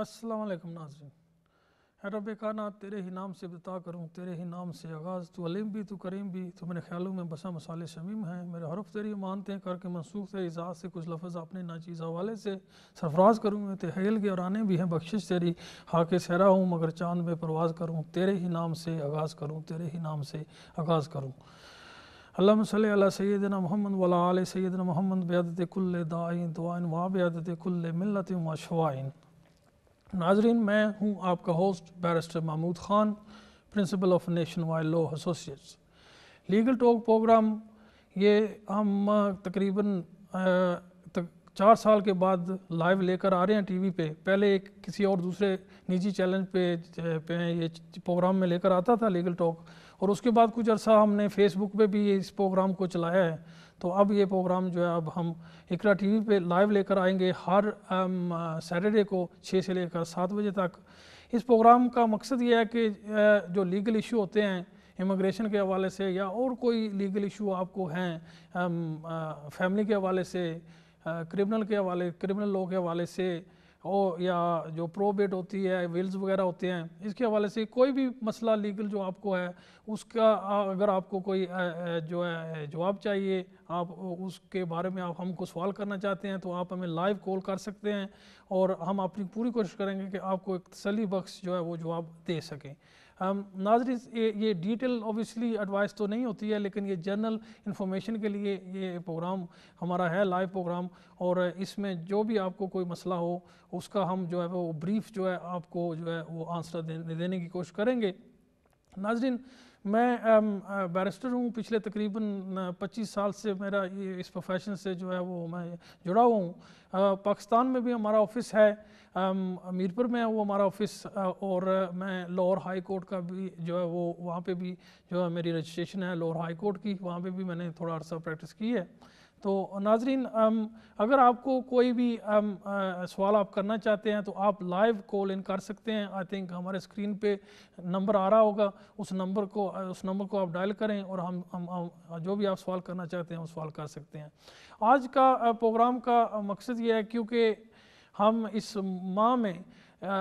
अस्सलाम वालेकुम नाज़रीन। है रब कायनात तेरे ही नाम से इब्तिदा करूँ, तेरे ही नाम से आगाज़। तू अलीम भी, तू करीम भी, तू मेरे ख्यालों में बसा मसाले शमीम हैं। मेरे हरफ तेरी मानते हैं करके मनसूख तेरी ज़ात से कुछ लफ्ज़ अपने नाचीज़ हवाले से सरफराज करूँ। ते हयल के और आने भी हैं बख्शिश तेरी, हाके सहरा हूँ मगर चाँद में परवाज़ करूँ। तेरे ही नाम से आगाज़ करूँ, तेरे ही नाम से आगाज़ करूँ। अल्लाहुम्मा सल्ली अला सय्यिदिना मुहम्मद व अला आलि सय्यिदिना मुहम्मद बिअदद कुल्लि दाइन दुआइन व बिअदद कुल्लि मिल्लतिन व शवाइन। नाजरीन, मैं हूँ आपका host barrister Mahmood Khan, principal of nationwide law associates. Legal talk programme ये हम तकरीबन 4 साल के बाद लाइव लेकर आ रहे हैं टीवी पे। पहले एक किसी और दूसरे निजी चैनल पे ये प्रोग्राम में लेकर आता था लीगल टॉक, और उसके बाद कुछ अर्सा हमने फेसबुक पे भी इस प्रोग्राम को चलाया है। तो अब ये प्रोग्राम जो है अब हम इकरा टीवी पे लाइव लेकर आएंगे हर सैटरडे को 6 से लेकर 7 बजे तक। इस प्रोग्राम का मकसद ये है कि जो लीगल इशू होते हैं इमिग्रेशन के हवाले से या और कोई लीगल इशू आपको हैं फैमिली के हवाले से, क्रिमिनल लॉ के हवाले से, और या जो प्रोबेट होती है, विल्स वगैरह होते हैं, इसके हवाले से कोई भी मसला लीगल जो आपको है उसका अगर आपको कोई जो है जवाब चाहिए, आप उसके बारे में आप हमको सवाल करना चाहते हैं, तो आप हमें लाइव कॉल कर सकते हैं और हम अपनी पूरी कोशिश करेंगे कि आपको एक तसल्ली बख्श जो है वो जवाब दे सकें। नाज़रीन, ये डिटेल ऑब्वियसली एडवाइस तो नहीं होती है, लेकिन ये जनरल इंफॉर्मेशन के लिए ये प्रोग्राम हमारा है, लाइव प्रोग्राम। और इसमें जो भी आपको कोई मसला हो उसका हम जो है वो ब्रीफ जो है आपको जो है वो आंसर देने की कोशिश करेंगे। नाज़रीन, मैं बैरिस्टर हूँ, पिछले तकरीबन 25 साल से मेरा ये इस प्रोफेशन से जो है वो मैं जुड़ा हुआ हूँ। पाकिस्तान में भी हमारा ऑफिस है, मीरपुर में है वो हमारा ऑफिस, और मैं लाहौर हाई कोर्ट का भी जो है वो वहाँ पे भी जो है मेरी रजिस्ट्रेशन है लाहौर हाई कोर्ट की, वहाँ पे भी मैंने थोड़ा अर्सा प्रैक्टिस की है। तो नाजरीन, अगर आपको कोई भी सवाल आप करना चाहते हैं तो आप लाइव कॉल इन कर सकते हैं। आई थिंक हमारे स्क्रीन पे नंबर आ रहा होगा, उस नंबर को आप डायल करें और हम जो भी आप सवाल करना चाहते हैं वो सवाल कर सकते हैं। आज का प्रोग्राम का मकसद ये है क्योंकि हम इस माह में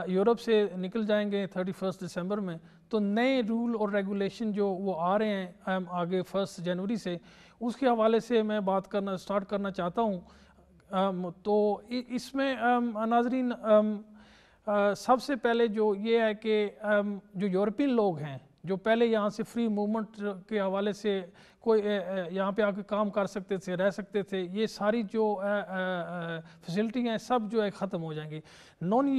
यूरोप से निकल जाएंगे 31 दिसंबर में, तो नए रूल और रेगुलेशन जो वो आ रहे हैं आगे 1 जनवरी से, उसके हवाले से मैं बात करना स्टार्ट करना चाहता हूँ। तो इसमें नाजरीन सबसे पहले जो ये है कि जो यूरोपियन लोग हैं जो पहले यहाँ से फ्री मूवमेंट के हवाले से कोई यहाँ पे आके काम कर सकते थे, रह सकते थे, ये सारी जो फैसिलिटी हैं सब जो है ख़त्म हो जाएंगी। नॉन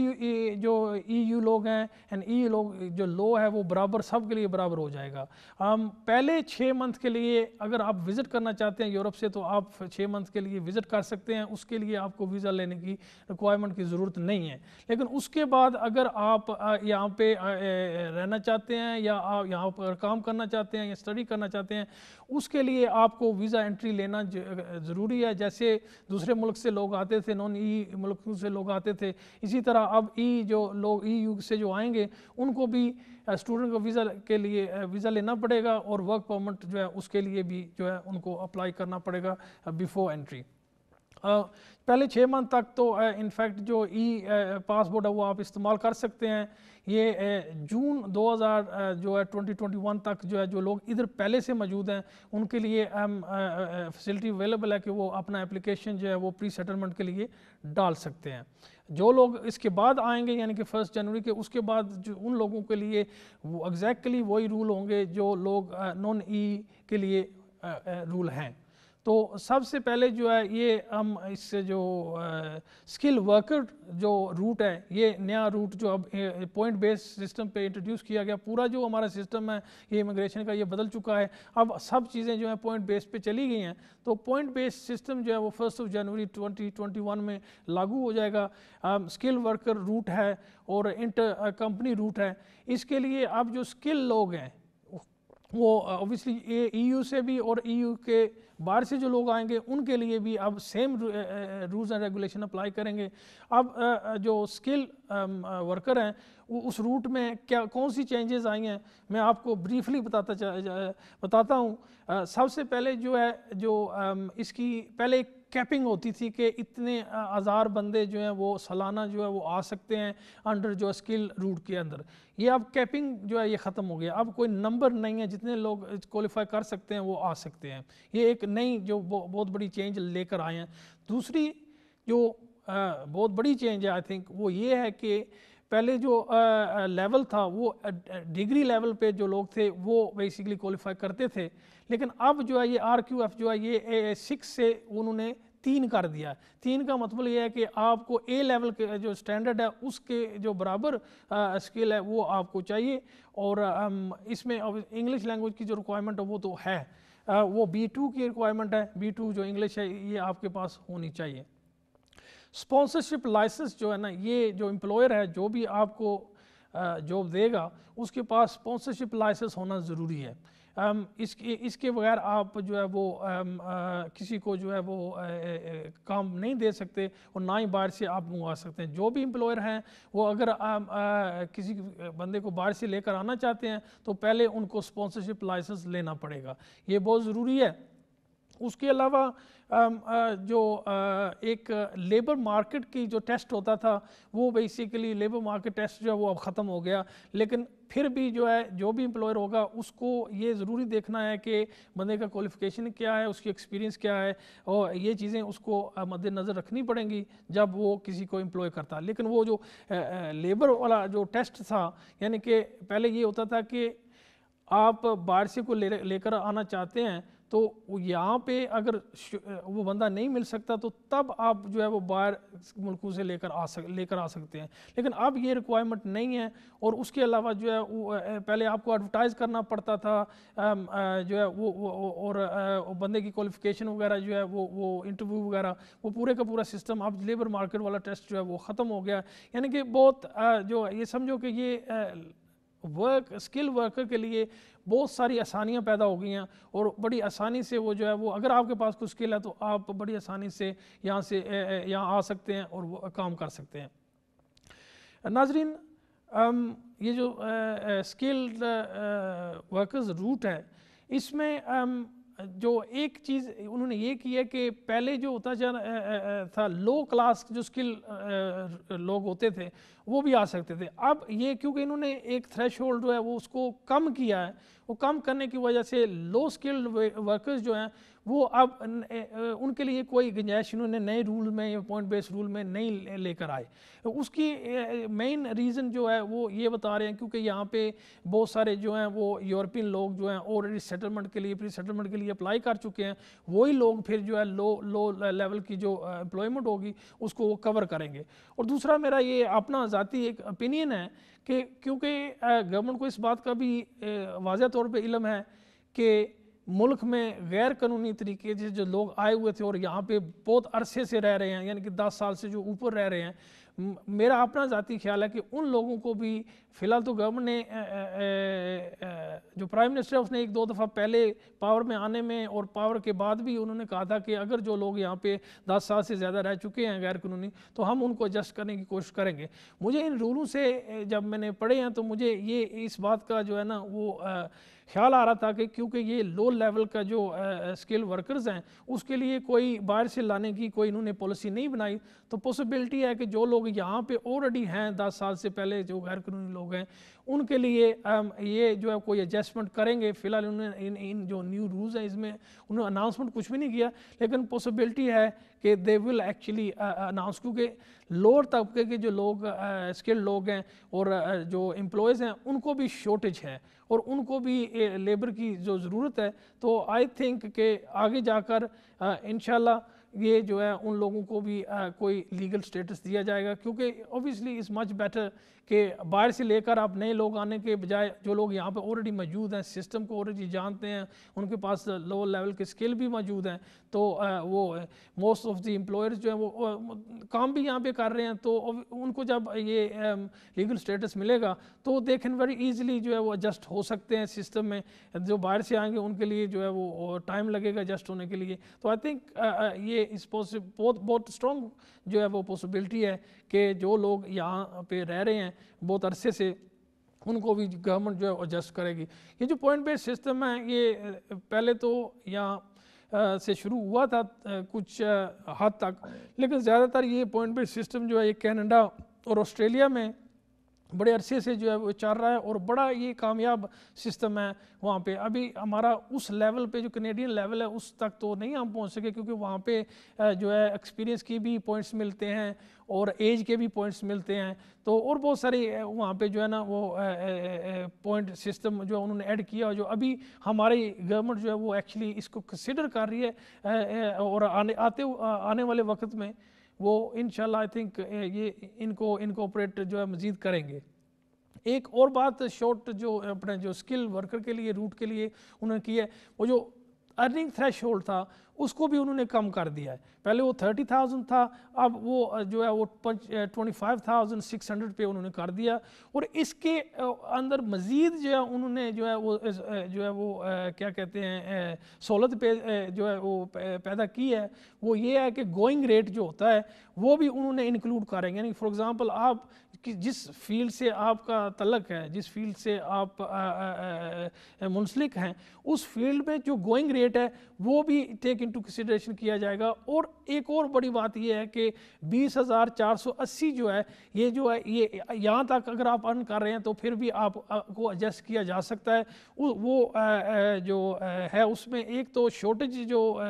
जो EU लोग हैं एंड EU लोग जो लॉ है वो बराबर सब के लिए बराबर हो जाएगा। पहले 6 मंथ के लिए अगर आप विज़िट करना चाहते हैं यूरोप से तो आप 6 मंथ के लिए विज़िट कर सकते हैं, उसके लिए आपको वीज़ा लेने की रिक्वायरमेंट की ज़रूरत नहीं है। लेकिन उसके बाद अगर आप यहाँ पे रहना चाहते हैं या आप यहाँ पर काम करना चाहते हैं या स्टडी करना चाहते हैं, उसके लिए आपको वीज़ा एंट्री लेना ज़रूरी है। जैसे दूसरे मुल्क से लोग आते थे, नॉन EU मुल्कों से लोग आते थे, इसी तरह अब जो लोग EU से जो आएंगे उनको भी स्टूडेंट को वीज़ा के लिए वीज़ा लेना पड़ेगा और वर्क परमिट जो है उसके लिए भी जो है उनको अप्लाई करना पड़ेगा बिफोर एंट्री। पहले 6 मंथ तक तो इनफैक्ट जो पासपोर्ट है वो आप इस्तेमाल कर सकते हैं। ये जून 2021 तक जो है जो लोग इधर पहले से मौजूद हैं उनके लिए फैसिलिटी अवेलेबल है कि वो अपना एप्लीकेशन जो है वो प्री सेटलमेंट के लिए डाल सकते हैं। जो लोग इसके बाद आएंगे यानी कि 1 जनवरी के उसके बाद जो उन लोगों के लिए वो एग्जैक्टली वही रूल होंगे जो लोग नॉन ई के लिए रूल हैं। तो सबसे पहले जो है ये हम इससे जो स्किल वर्कर जो रूट है, ये नया रूट जो अब पॉइंट बेस्ड सिस्टम पे इंट्रोड्यूस किया गया, पूरा जो हमारा सिस्टम है ये इमिग्रेशन का ये बदल चुका है। अब सब चीज़ें जो है पॉइंट बेस्ड पे चली गई हैं, तो पॉइंट बेस्ड सिस्टम जो है वो 1 जनवरी 2021 में लागू हो जाएगा। स्किल वर्कर रूट है और इंटर कंपनी रूट है। इसके लिए अब जो स्किल लोग हैं वो ऑब्वियसली EU से भी और EU के बाहर से जो लोग आएंगे उनके लिए भी अब same rules and regulation apply करेंगे। अब जो स्किल वर्कर हैं उस रूट में क्या कौन सी चेंजेस आई हैं मैं आपको ब्रीफली बताता हूँ। सबसे पहले जो है जो इसकी पहले कैपिंग होती थी कि इतने हज़ार बंदे जो हैं वो सालाना जो है वो आ सकते हैं अंडर जो स्किल रूट के अंदर। ये अब कैपिंग जो है ये ख़त्म हो गया, अब कोई नंबर नहीं है, जितने लोग क्वालिफाई कर सकते हैं वो आ सकते हैं। ये एक नई जो बहुत बड़ी चेंज लेकर आए हैं। दूसरी जो बहुत बड़ी चेंज है आई थिंक वो ये है कि पहले जो लेवल था वो डिग्री लेवल पे जो लोग थे वो बेसिकली क्वालिफाई करते थे, लेकिन अब जो है ये RQF जो है ये 6 से उन्होंने 3 कर दिया। 3 का मतलब ये है कि आपको A लेवल के जो स्टैंडर्ड है उसके जो बराबर स्किल है वो आपको चाहिए। और इसमें अब इंग्लिश लैंग्वेज की जो रिक्वायरमेंट है वो तो है, वो B2 की रिक्वायरमेंट है, B2 जो इंग्लिश है ये आपके पास होनी चाहिए। स्पॉन्सरशिप लाइसेंस जो है ना, ये जो एम्प्लॉयर है जो भी आपको जॉब देगा उसके पास स्पॉन्सरशिप लाइसेंस होना ज़रूरी है। इसके बगैर आप जो है वो किसी को जो है वो काम नहीं दे सकते और ना ही बाहर से आप मंगवा सकते हैं। जो भी एम्प्लॉयर हैं वो अगर किसी बंदे को बाहर से लेकर आना चाहते हैं तो पहले उनको स्पॉन्सरशिप लाइसेंस लेना पड़ेगा, ये बहुत ज़रूरी है। उसके अलावा जो एक लेबर मार्केट की जो टेस्ट होता था वो बेसिकली लेबर मार्केट टेस्ट जो है वो अब ख़त्म हो गया, लेकिन फिर भी जो है जो भी एम्प्लॉयर होगा उसको ये ज़रूरी देखना है कि बंदे का क्वालिफ़िकेशन क्या है, उसकी एक्सपीरियंस क्या है, और ये चीज़ें उसको मद्देनज़र रखनी पड़ेंगी जब वो किसी को एम्प्लॉय करता है। लेकिन वो जो लेबर वाला जो टेस्ट था, यानी कि पहले ये होता था कि आप बाहर से को लेकर आना चाहते हैं तो यहाँ पे अगर वो बंदा नहीं मिल सकता तो तब आप जो है वो बाहर मुल्कों से लेकर आ सकते हैं, लेकिन अब ये रिक्वायरमेंट नहीं है। और उसके अलावा जो है पहले आपको एडवर्टाइज़ करना पड़ता था जो है और बंदे की क्वालिफ़िकेशन वगैरह जो है वो इंटरव्यू वगैरह वो पूरे का पूरा सिस्टम अब लेबर मार्केट वाला टेस्ट जो है वो ख़त्म हो गया। यानी कि बहुत जो ये समझो कि ये स्किल वर्कर के लिए बहुत सारी आसानियां पैदा हो गई हैं और बड़ी आसानी से वो जो है वो अगर आपके पास कुछ स्किल है तो आप बड़ी आसानी से यहाँ आ सकते हैं और वो काम कर सकते हैं। नाजरीन, ये जो स्किल्ड वर्कर्स रूट है इसमें जो एक चीज़ उन्होंने ये की है कि पहले जो होता था लो क्लास जो स्किल लोग होते थे वो भी आ सकते थे। अब ये क्योंकि इन्होंने एक थ्रेशोल्ड जो है वो उसको कम किया है, वो कम करने की वजह से लो स्किल्ड वर्कर्स जो हैं वो अब उनके लिए कोई गुंजाइश इन्होंने नए रूल में या पॉइंट बेस्ड रूल में नहीं लेकर आए। उसकी मेन रीज़न जो है वो ये बता रहे हैं क्योंकि यहाँ पे बहुत सारे जो हैं वो यूरोपियन लोग जो हैं ऑलरेडी सेटलमेंट के लिए प्री सेटलमेंट के लिए अप्लाई कर चुके हैं, वही लोग फिर जो है लो लेवल की जो एम्प्लॉयमेंट होगी उसको वो कवर करेंगे। और दूसरा मेरा ये अपना ज़ाती एक ओपिनियन है कि क्योंकि गवर्नमेंट को इस बात का भी वाज़ह तौर पे इल्म है कि मुल्क में गैर कानूनी तरीके से जो लोग आए हुए थे और यहाँ पे बहुत अरसे से रह रहे हैं, यानी कि 10 साल से जो ऊपर रह रहे हैं, मेरा अपना ज़ाती ख्याल है कि उन लोगों को भी फ़िलहाल तो गवर्नमेंट ने जो प्राइम मिनिस्टर है उसने 1-2 दफ़ा पहले पावर में आने में और पावर के बाद भी उन्होंने कहा था कि अगर जो लोग यहाँ पे 10 साल से ज़्यादा रह चुके हैं गैर कानूनी तो हम उनको एडजस्ट करने की कोशिश करेंगे। मुझे इन रूलों से जब मैंने पढ़े हैं तो मुझे ये इस बात का जो है ना वो ख्याल आ रहा था कि क्योंकि ये लो लेवल का जो स्किल वर्कर्स हैं उसके लिए कोई बाहर से लाने की कोई इन्होंने पॉलिसी नहीं बनाई, तो पॉसिबिलिटी है कि जो लोग यहाँ पे ऑलरेडी हैं 10 साल से पहले जो गैर कानूनी लोग हैं उनके लिए ये जो है कोई एडजस्टमेंट करेंगे। फ़िलहाल उन्होंने इन जो न्यू रूल्स हैं इसमें उन्होंने अनाउंसमेंट कुछ भी नहीं किया, लेकिन पॉसिबिलिटी है कि दे विल एक्चुअली अनाउंस, क्योंकि लोअर तबके के जो लोग स्किल्ड लोग हैं और जो एम्प्लॉयज़ हैं उनको भी शॉर्टेज है और उनको भी लेबर की जो ज़रूरत है। तो आई थिंक कि आगे जाकर इंशाल्लाह ये जो है उन लोगों को भी कोई लीगल स्टेटस दिया जाएगा, क्योंकि ऑब्वियसली इज़ मच बेटर कि बाहर से लेकर आप नए लोग आने के बजाय जो लोग यहाँ पे ऑलरेडी मौजूद हैं, सिस्टम को ऑलरेडी जानते हैं, उनके पास लो लेवल के स्किल भी मौजूद हैं, तो वो मोस्ट ऑफ द एम्प्लॉयर्स जो हैं वो काम भी यहाँ पे कर रहे हैं, तो उनको जब ये लीगल स्टेटस मिलेगा तो दे कैन वेरी ईजिली जो है वो एडजस्ट हो सकते हैं सिस्टम में। जो बाहर से आएंगे उनके लिए जो है वो टाइम लगेगा एडजस्ट होने के लिए। तो आई थिंक ये इस बहुत स्ट्रॉन्ग जो है वो पॉसिबिलिटी है कि जो लोग यहाँ पे रह रहे हैं बहुत अरसे से उनको भी गवर्नमेंट जो है एडजस्ट करेगी। ये जो पॉइंट बेस्ड सिस्टम है ये पहले तो यहाँ से शुरू हुआ था कुछ हद तक, लेकिन ज़्यादातर ये पॉइंट बेस्ड सिस्टम जो है ये कनाडा और ऑस्ट्रेलिया में बड़े अरसे से जो है वो चल रहा है और बड़ा ये कामयाब सिस्टम है वहाँ पे। अभी हमारा उस लेवल पे जो कनेडियन लेवल है उस तक तो नहीं हम पहुँच सके, क्योंकि वहाँ पे जो है एक्सपीरियंस की भी पॉइंट्स मिलते हैं और एज के भी पॉइंट्स मिलते हैं, तो और बहुत सारे वहाँ पे जो है ना वो पॉइंट सिस्टम जो उन्होंने ऐड किया, जो अभी हमारी गवर्नमेंट जो है वो एक्चुअली इसको कंसिडर कर रही है और आने वाले वक्त में वो इंशाल्लाह आई थिंक ये इनको इनकॉर्पोरेट जो है मज़ीद करेंगे। एक और बात शॉर्ट जो अपने जो स्किल वर्कर के लिए रूट के लिए उन्होंने की है, वो जो अर्निंग थ्रेशोल्ड था उसको भी उन्होंने कम कर दिया है। पहले वो 30,000 था, अब वो जो है वो 25,600 पे उन्होंने कर दिया, और इसके अंदर मज़ीद जो है उन्होंने जो है वो क्या कहते हैं सहूलत पे जो है वो पैदा की है। वो ये है कि गोइंग रेट जो होता है वो भी उन्होंने इंक्लूड करेंगे। यानी फॉर एग्ज़ाम्पल आप कि जिस फील्ड से आपका तलक है, जिस फील्ड से आप मुंसलिक हैं, उस फील्ड में जो गोइंग रेट है वो भी टेक इनटू कंसिडरेशन किया जाएगा। और एक और बड़ी बात ये है कि 20,480 जो है ये यहाँ तक अगर आप अर्न कर रहे हैं तो फिर भी आपको एडजस्ट किया जा सकता है। वो जो है उसमें एक तो शॉर्टेज जो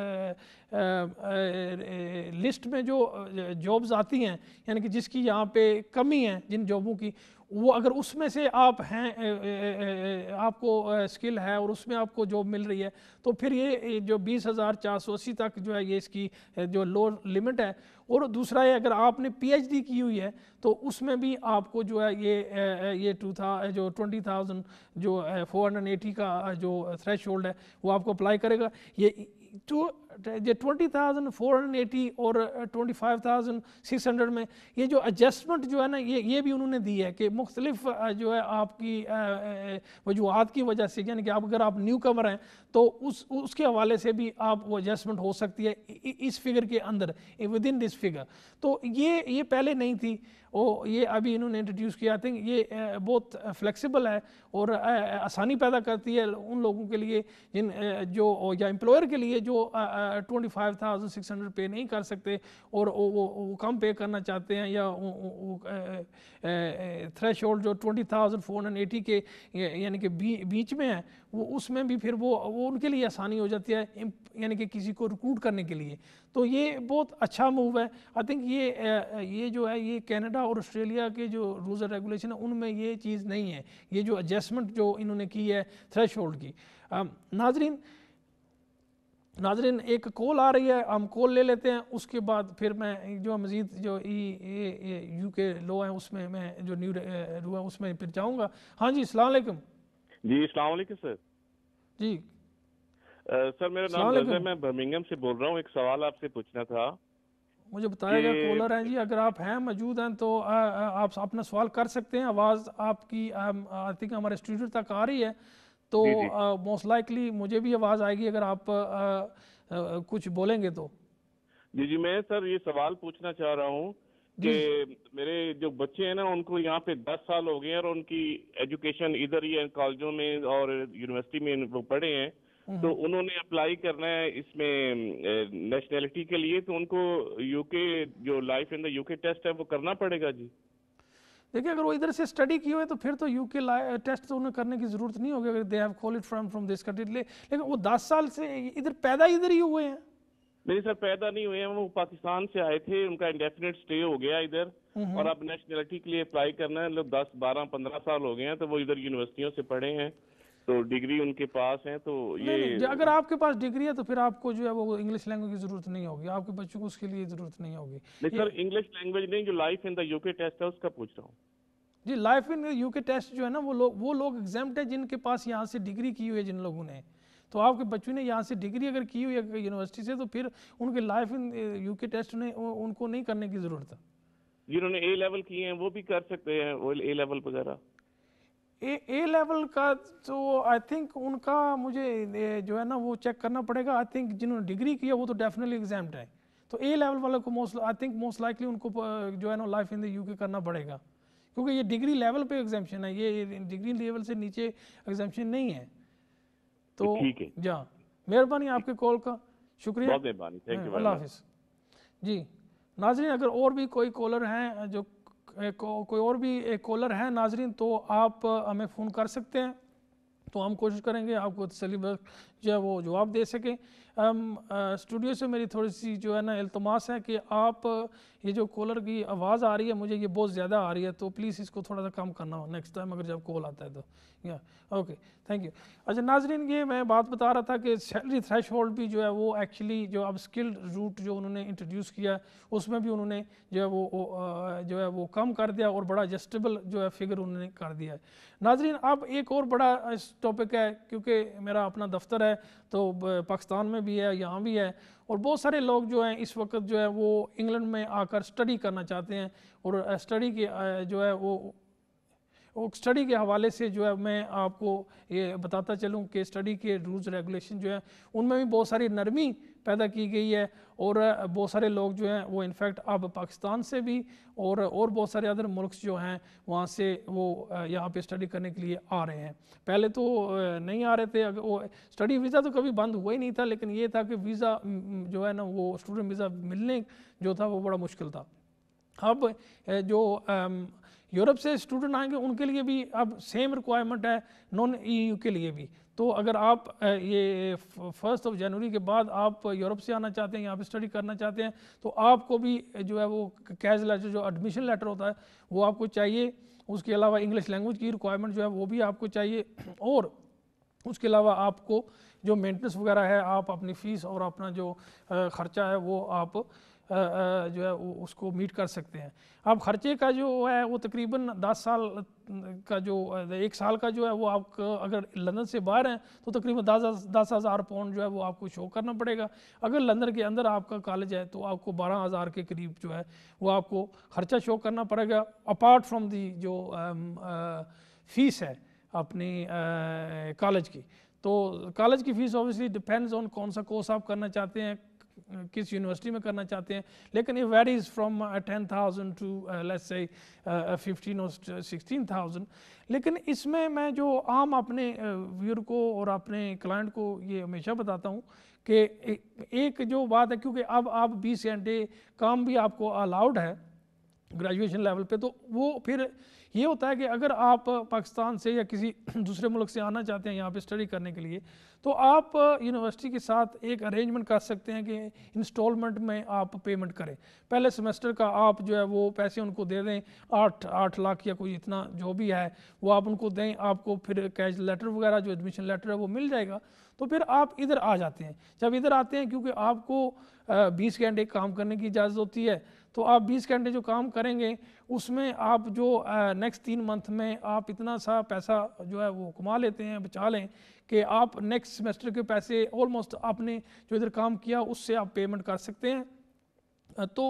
लिस्ट में जो जॉब्स आती हैं, यानी कि जिसकी यहाँ पे कमी है जिन जॉबों की, वो अगर उसमें से आप हैं आपको स्किल है और उसमें आपको जॉब मिल रही है, तो फिर ये जो 20,480 तक जो है ये इसकी जो लोअर लिमिट है। और दूसरा है अगर आपने पीएचडी की हुई है तो उसमें भी आपको जो है ये 20,000 जो 480 का जो थ्रेश होल्ड है वो आपको अप्लाई करेगा। ये 20,480 और 25,600 में ये जो एडजस्टमेंट जो है ना ये भी उन्होंने दी है कि मुख्तलिफ जो है आपकी वजूहत की वजह से, यानी कि अगर आप न्यू कमर हैं तो उसके हवाले से भी आप वो एडजस्टमेंट हो सकती है इस फिगर के अंदर, विद इन दिस फिगर। तो ये पहले नहीं थी, ये अभी इन्होंने इंट्रोड्यूस किया। आई थिंक ये बहुत फ्लेक्सिबल है और आसानी पैदा करती है उन लोगों के लिए जिन जो या एम्प्लॉयर के लिए जो 25,600 पे नहीं कर सकते और वो कम पे करना चाहते हैं, या थ्रेश होल्ड जो 20,480 के यानी कि बीच में है, वो उसमें भी फिर वो उनके लिए आसानी हो जाती है, यानी कि किसी को रिक्रूट करने के लिए। तो ये बहुत अच्छा मूव है। आई थिंक ये जो है ये कनाडा और ऑस्ट्रेलिया के जो रूल्स एंड रेगुलेशन है उनमें ये चीज़ नहीं है, ये जो एडजस्टमेंट जो इन्होंने की है थ्रेश होल्ड की। नाजरीन एक कॉल आ रही है, हम कॉल ले लेते हैं, उसके बाद फिर मैं जो मज़ीद जो यूके लॉ है उसमें मैं जो न्यू रू है उसमें फिर जाऊँगा। हाँ जी, अस्सलाम वालेकुम। जी अस्सलाम वालेकुम सर। जी सर मेरा नाम रज़ा है, मैं बर्मिंघम से बोल रहा हूँ। एक सवाल आपसे पूछना था। मुझे बताया गया कॉलर हैं जी, अगर आप हैं मौजूद हैं तो आप अपना सवाल कर सकते हैं। आवाज़ आपकी आई थिंक हमारे स्टूडियो तक आ रही है, तो मोस्ट लाइकली मुझे भी आवाज़ आएगी अगर आप कुछ बोलेंगे तो। जी मैं सर ये सवाल पूछना चाह रहा हूँ कि मेरे जो बच्चे हैं ना उनको यहाँ पे 10 साल हो गए हैं और उनकी एजुकेशन इधर ही कॉलेजों में और यूनिवर्सिटी में वो पढ़े हैं, तो उन्होंने अप्लाई करना है इसमें नेशनैलिटी के लिए, तो उनको यूके जो life in the UK test है वो करना पड़ेगा जी? देखिए अगर वो इधर से स्टडी की हुए तो फिर तो यूके टेस्ट तो उन्हें करने की ज़रूरत नहीं होगी अगर they have qualified from this country. लेकिन वो 10 साल से इधर पैदा इधर ही हुए हैं। नहीं सर पैदा नहीं हुए हैं, वो पाकिस्तान से आए थे, उनका इंडेफिनिट स्टे हो गया इधर और अब नेशनलिटी के लिए अप्लाई करना है। लोग 10, 12, 15 साल हो गए हैं, तो वो इधर यूनिवर्सिटियों से पढ़े हैं, तो डिग्री उनके पास है। तो ये अगर आपके पास डिग्री है तो फिर आपको जो है वो इंग्लिश लैंग्वेज की जरूरत नहीं होगी, आपके बच्चों को उसके लिए जरूरत नहीं होगी। नहीं सर इंग्लिश लैंग्वेज नहीं, जो life in the UK test है उसका पूछ रहा हूँ जी। लाइफ इन यूके टेस्ट जो है ना वो लोग एग्जाम्प्ट है जिनके पास यहाँ से डिग्री की हुई है जिन लोगों ने। तो आपके बच्चों ने यहाँ से डिग्री अगर की हुई है यूनिवर्सिटी से तो फिर उनके लाइफ इन यूके टेस्ट ने उनको नहीं करने की जरूरत है। जिन्होंने ए लेवल किए हैं वो भी कर सकते हैं वो ए लेवल वगैरह? ए लेवल का तो आई थिंक उनका मुझे जो है ना वो चेक करना पड़ेगा। आई थिंक जिन्होंने डिग्री की है वो तो डेफिनेटली एग्जाम्प्ट है। तो ए लेवल वालों को मोस्ट लाइकली उनको जो है ना लाइफ इन द यूके करना पड़ेगा, क्योंकि ये डिग्री लेवल पे एग्जाम्पशन है, ये डिग्री लेवल से नीचे एग्जाम्पशन नहीं है। तो ठीक है, जा मेहरबानी आपके कॉल का, शुक्रिया, बहुत मेहरबानी, thank you very Allah much. हाफिज़ जी। नाजरीन, अगर और भी कोई कॉलर हैं जो कोई और भी एक कॉलर हैं नाजरीन, तो आप हमें फ़ोन कर सकते हैं, तो हम कोशिश करेंगे आपको तसल्ली जो है वो जवाब दे सकें। स्टूडियो से मेरी थोड़ी सी जो है ना इल्तमास है कि आप ये जो कॉलर की आवाज़ आ रही है मुझे ये बहुत ज़्यादा आ रही है, तो प्लीज़ इसको थोड़ा सा कम करना हो नेक्स्ट टाइम अगर जब कॉल आता है तो। या ओके, थैंक यू। अच्छा नाजरीन, ये मैं बात बता रहा था कि सैलरी थ्रेश होल्ड भी जो है वो एक्चुअली जो अब स्किल्ड रूट जो उन्होंने इंट्रोड्यूस किया उसमें भी उन्होंने जो है वो कम कर दिया और बड़ा एडजस्टेबल जो है फिगर उन्होंने कर दिया है। नाजरीन, अब एक और बड़ा इस टॉपिक है, क्योंकि मेरा अपना दफ्तर है तो पाकिस्तान में भी है, यहाँ भी है, और बहुत सारे लोग जो हैं इस वक्त जो है वो इंग्लैंड में आकर स्टडी करना चाहते हैं, और स्टडी के जो है वो स्टडी के हवाले से जो है मैं आपको ये बताता चलूँ कि स्टडी के रूल्स रेगुलेशन जो है उनमें भी बहुत सारी नरमी पैदा की गई है, और बहुत सारे लोग जो हैं वो इनफैक्ट अब पाकिस्तान से भी और बहुत सारे अदर मुल्क जो हैं वहाँ से वो यहाँ पे स्टडी करने के लिए आ रहे हैं। पहले तो नहीं आ रहे थे, अगर वो स्टडी वीज़ा तो कभी बंद हुआ ही नहीं था, लेकिन ये था कि वीज़ा जो है ना वो स्टूडेंट वीज़ा मिलने जो था वो बड़ा मुश्किल था। अब जो यूरोप से स्टूडेंट आएंगे उनके लिए भी अब सेम रिक्वायरमेंट है नॉन EU के लिए भी। तो अगर आप ये 1 जनवरी के बाद आप यूरोप से आना चाहते हैं, यहाँ पे स्टडी करना चाहते हैं, तो आपको भी जो है वो कैज लेटर जो एडमिशन लेटर होता है वो आपको चाहिए। उसके अलावा इंग्लिश लैंग्वेज की रिक्वायरमेंट जो है वो भी आपको चाहिए, और उसके अलावा आपको जो मेंटेनेंस वगैरह है, आप अपनी फ़ीस और अपना जो ख़र्चा है वो आप जो है उसको मीट कर सकते हैं। अब ख़र्चे का जो है वो तकरीबन 10 साल का जो 1 साल का जो है वो आप अगर लंदन से बाहर हैं तो तकरीबन 10,000 पाउंड जो है वो आपको शो करना पड़ेगा। अगर लंदन के अंदर आपका कॉलेज है तो आपको 12,000 के करीब जो है वो आपको ख़र्चा शो करना पड़ेगा, अपार्ट फ्रॉम दी जो फ़ीस है अपनी कॉलेज की। तो कॉलेज की फ़ीस ऑब्वियसली डिपेंड्स ऑन कौन सा कोर्स आप करना चाहते हैं, किस यूनिवर्सिटी में करना चाहते हैं, लेकिन ये varies from 10,000 to let's say 15 और 16,000। लेकिन इसमें मैं जो आम अपने व्यूअर को और अपने क्लाइंट को ये हमेशा बताता हूँ कि एक जो बात है, क्योंकि अब आप 20 घंटे काम भी आपको अलाउड है ग्रेजुएशन लेवल पे, तो वो फिर ये होता है कि अगर आप पाकिस्तान से या किसी दूसरे मुल्क से आना चाहते हैं यहाँ पे स्टडी करने के लिए, तो आप यूनिवर्सिटी के साथ एक अरेंजमेंट कर सकते हैं कि इंस्टॉलमेंट में आप पेमेंट करें। पहले सेमेस्टर का आप जो है वो पैसे उनको दे दें, 8 लाख या कोई इतना जो भी है वो आप उनको दें, आपको फिर कैश लेटर वगैरह जो एडमिशन लेटर है वो मिल जाएगा। तो फिर आप इधर आ जाते हैं। जब इधर आते हैं, क्योंकि आपको 20 घंटे काम करने की इजाज़त होती है, तो आप 20 घंटे जो काम करेंगे उसमें आप जो नेक्स्ट 3 मंथ में आप इतना सा पैसा जो है वो कमा लेते हैं, बचा लें कि आप नेक्स्ट सेमेस्टर के पैसे ऑलमोस्ट आपने जो इधर काम किया उससे आप पेमेंट कर सकते हैं। तो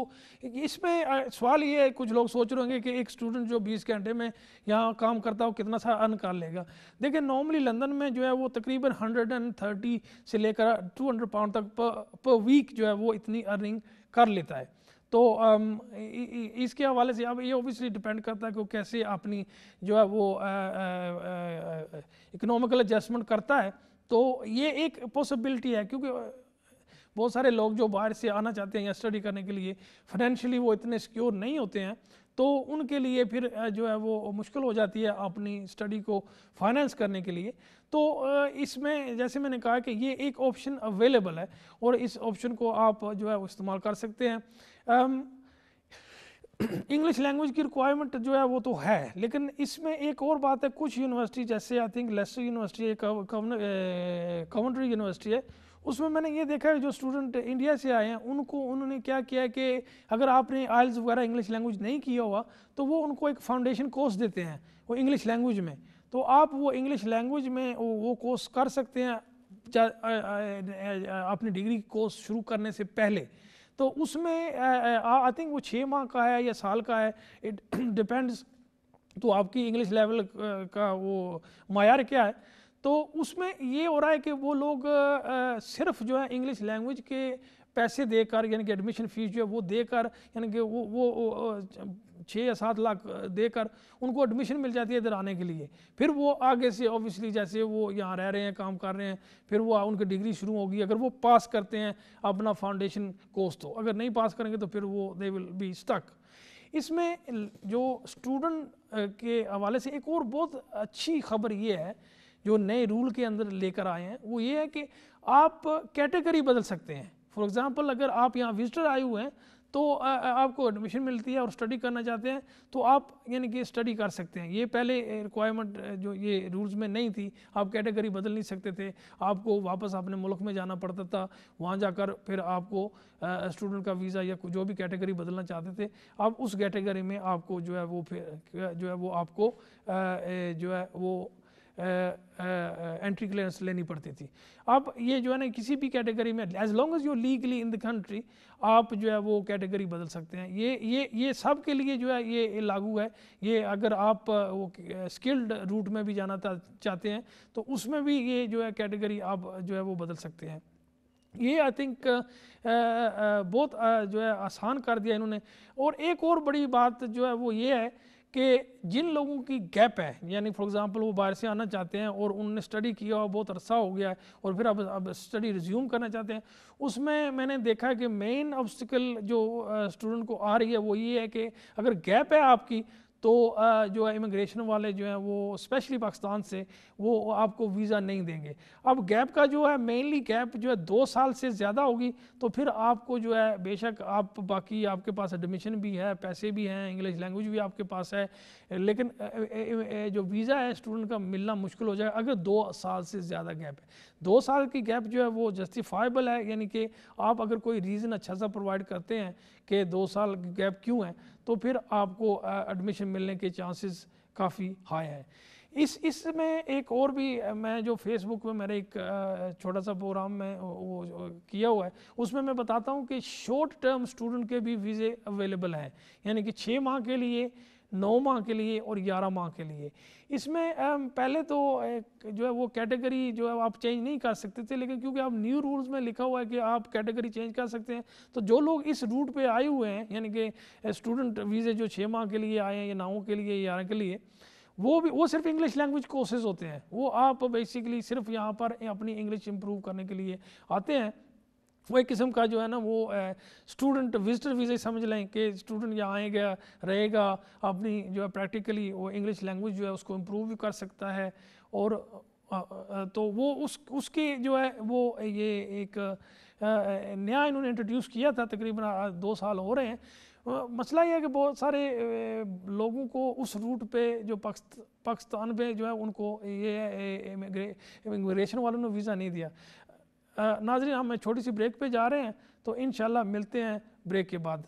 इसमें सवाल ये है, कुछ लोग सोच रहे होंगे कि एक स्टूडेंट जो 20 घंटे में यहाँ काम करता है वो कितना सा अर्न कर लेगा। देखिए नॉर्मली लंदन में जो है वो तकरीबन 130 से लेकर 200 पाउंड तक पर वीक जो है वो इतनी अर्निंग कर लेता है। तो इसके हवाले से अब ये ऑब्वियसली डिपेंड करता है कि कैसे अपनी जो है वो इकोनॉमिकल एडजस्टमेंट करता है। तो ये एक पॉसिबिलिटी है, क्योंकि बहुत सारे लोग जो बाहर से आना चाहते हैं या स्टडी करने के लिए फाइनेंशियली वो इतने सिक्योर नहीं होते हैं, तो उनके लिए फिर जो है वो मुश्किल हो जाती है अपनी स्टडी को फाइनेंस करने के लिए। तो इसमें जैसे मैंने कहा कि ये एक ऑप्शन अवेलेबल है और इस ऑप्शन को आप जो है वो इस्तेमाल कर सकते हैं। इंग्लिश लैंग्वेज की रिक्वायरमेंट जो है वो तो है, लेकिन इसमें एक और बात है, कुछ यूनिवर्सिटी जैसे I think Leicester university Coventry university है, उसमें मैंने ये देखा है जो स्टूडेंट इंडिया से आए हैं उन्होंने क्या किया है कि अगर आपने आइल्स वगैरह इंग्लिश लैंग्वेज नहीं किया हुआ तो वो उनको एक फाउंडेशन कोर्स देते हैं वो इंग्लिश लैंग्वेज में, तो आप वो इंग्लिश लैंग्वेज में वो कोर्स कर सकते हैं अपनी डिग्री कोर्स शुरू करने से पहले। तो उसमें आई थिंक वो 6 माह का है या साल का है, इट डिपेंड्स तो आपकी इंग्लिश लेवल का वो मायार क्या है। तो उसमें ये हो रहा है कि वो लोग सिर्फ जो है इंग्लिश लैंग्वेज के पैसे देकर, यानी कि एडमिशन फीस जो है वो देकर, यानी कि वो 6 या 7 लाख देकर उनको एडमिशन मिल जाती है इधर आने के लिए। फिर वो आगे से ऑब्वियसली जैसे वो यहाँ रह रहे हैं, काम कर रहे हैं, फिर वो उनकी डिग्री शुरू होगी, अगर वो पास करते हैं अपना फाउंडेशन कोर्स, तो अगर नहीं पास करेंगे तो फिर वो दे विल बी स्टक। इसमें जो स्टूडेंट के हवाले से एक और बहुत अच्छी खबर ये है जो नए रूल के अंदर लेकर आए हैं, वो ये है कि आप कैटेगरी बदल सकते हैं। फॉर एग्जांपल अगर आप यहाँ विजिटर आए हुए हैं तो आपको एडमिशन मिलती है और स्टडी करना चाहते हैं तो आप यानी कि स्टडी कर सकते हैं। ये पहले रिक्वायरमेंट जो ये रूल्स में नहीं थी, आप कैटेगरी बदल नहीं सकते थे, आपको वापस अपने मुल्क में जाना पड़ता था, वहाँ जाकर फिर आपको स्टूडेंट का वीज़ा या जो भी कैटेगरी बदलना चाहते थे आप उस कैटेगरी में आपको जो है वो फिर जो है वो आपको जो है वो एंट्री क्लियरेंस लेनी पड़ती थी। अब ये जो है ना किसी भी कैटेगरी में as long as you legally in the country आप जो है वो कैटेगरी बदल सकते हैं। ये सब के लिए जो है ये लागू है। ये अगर आप वो स्किल्ड रूट में भी जाना चाहते हैं तो उसमें भी ये जो है कैटेगरी आप जो है वो बदल सकते हैं। ये आई थिंक बहुत जो है आसान कर दिया इन्होंने। और एक और बड़ी बात जो है वो ये है कि जिन लोगों की गैप है, यानी फॉर एग्जांपल वो बाहर से आना चाहते हैं और उन्होंने स्टडी किया और बहुत अरसा हो गया है और फिर अब स्टडी रिज्यूम करना चाहते हैं, उसमें मैंने देखा है कि मेन ऑब्स्टिकल जो स्टूडेंट को आ रही है वो ये है कि अगर गैप है आपकी तो जो है इमिग्रेशन वाले जो है वो स्पेशली पाकिस्तान से वो आपको वीज़ा नहीं देंगे। अब गैप का जो है मेनली गैप जो है 2 साल से ज़्यादा होगी तो फिर आपको जो है बेशक आप बाकी आपके पास एडमिशन भी है, पैसे भी हैं, इंग्लिश लैंग्वेज भी आपके पास है, लेकिन जो वीज़ा है स्टूडेंट का मिलना मुश्किल हो जाएगा अगर 2 साल से ज़्यादा गैप है। 2 साल की गैप जो है वो जस्टिफाइबल है, यानी कि आप अगर कोई रीज़न अच्छा सा प्रोवाइड करते हैं कि 2 साल की गैप क्यों है तो फिर आपको एडमिशन मिलने के चांसेस काफ़ी हाई हैं। इसमें एक और भी मैं जो फेसबुक में मेरे एक छोटा सा प्रोग्राम में वो किया हुआ है उसमें मैं बताता हूँ कि शॉर्ट टर्म स्टूडेंट के भी वीज़े अवेलेबल हैं, यानी कि 6 माह के लिए, 9 माह के लिए और 11 माह के लिए। इसमें पहले तो जो है वो कैटेगरी जो है आप चेंज नहीं कर सकते थे, लेकिन क्योंकि आप न्यू रूल्स में लिखा हुआ है कि आप कैटेगरी चेंज कर सकते हैं, तो जो लोग इस रूट पे आए हुए हैं यानी कि स्टूडेंट वीज़े जो 6 माह के लिए आए हैं या 9 के लिए, 11 के लिए, वो सिर्फ इंग्लिश लैंग्वेज कोर्सेज होते हैं। वो आप बेसिकली सिर्फ यहाँ पर अपनी इंग्लिश इंप्रूव करने के लिए आते हैं। वो एक किस्म का जो है ना वो स्टूडेंट विजिटर वीज़ा समझ लें कि स्टूडेंट यहाँ आएगा, रहेगा, अपनी जो है प्रैक्टिकली वो इंग्लिश लैंग्वेज जो है उसको इम्प्रूव भी कर सकता है। और तो वो उसकी जो है वो ये एक नया इन्होंने इंट्रोड्यूस किया था, तकरीबन 2 साल हो रहे हैं। मसला ये है कि बहुत सारे लोगों को उस रूट पे जो पाकिस्तान पे जो है उनको ये इमिग्रेशन वालों ने वीज़ा नहीं दिया। नाज़रीन हम छोटी सी ब्रेक पे जा रहे हैं तो इंशाल्लाह मिलते हैं ब्रेक के बाद।